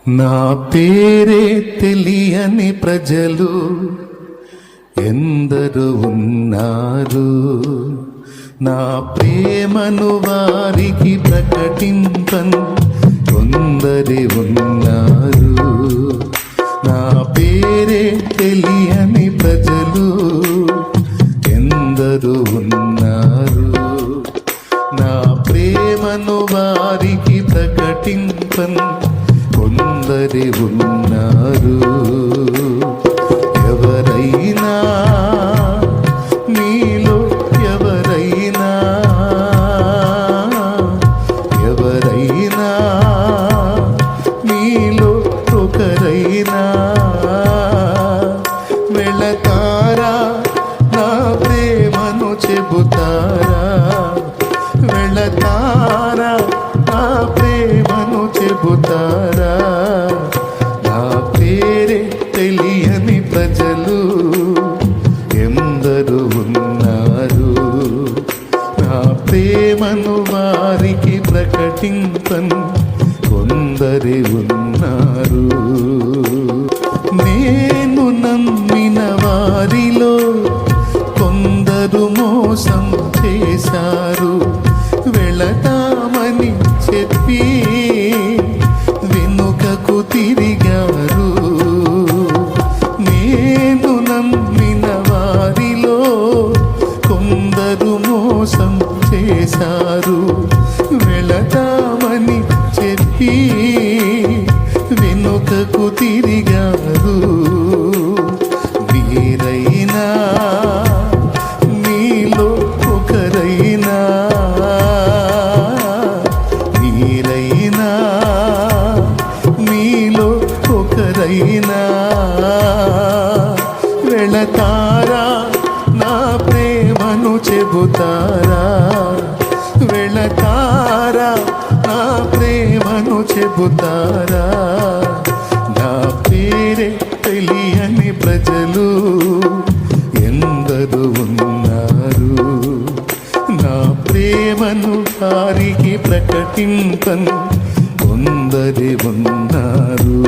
నా పేరే తెలియని ప్రజలు ఎందరు ఉన్నారు. నా ప్రేమను వారికి ప్రకటింపన్ కొందరి ఉన్నారు. నా పేరే తెలియని ప్రజలు ఎందరు ఉన్నారు. నా ప్రేమను వారికి ప్రకటింపన్ కొందరి ఉన్నారు. ఎవరైనా మీలో ఎవరైనా మీలో ఒకరైనా వెళతారా నా ప్రేమను చెబుతారా? వెళతారా నా ప్రేమను చెబుతారా? నా పేరే తెలియని ప్రజలు ఎందరు ఉన్నారు. నా ప్రేమను వారికి ప్రకటింపన్ కొందరి ఉన్నారు. నేను నమ్మిన వారిలో కొందరు మోసం చేశారు. వెళతామని చెప్పి వెనుకకు తిరిగారు. నేను నమ్మిన వారిలో కొందరు మోసం చేశారు. వెళతామని చెప్పి వెనుకకు తిరిగారు. వీరైనా మీలో ఒకరైనా మీరైనా మీలో ఒకరైనా వెళతారా నా ప్రేమను చెబుతారా? వెళతారా నా ప్రేమను చెబుతారా? నా పేరే తెలియని ప్రజలు ఎందరు ఉన్నారు. నా ప్రేమను వారికి ప్రకటింపన్ కొందరి ఉన్నారు.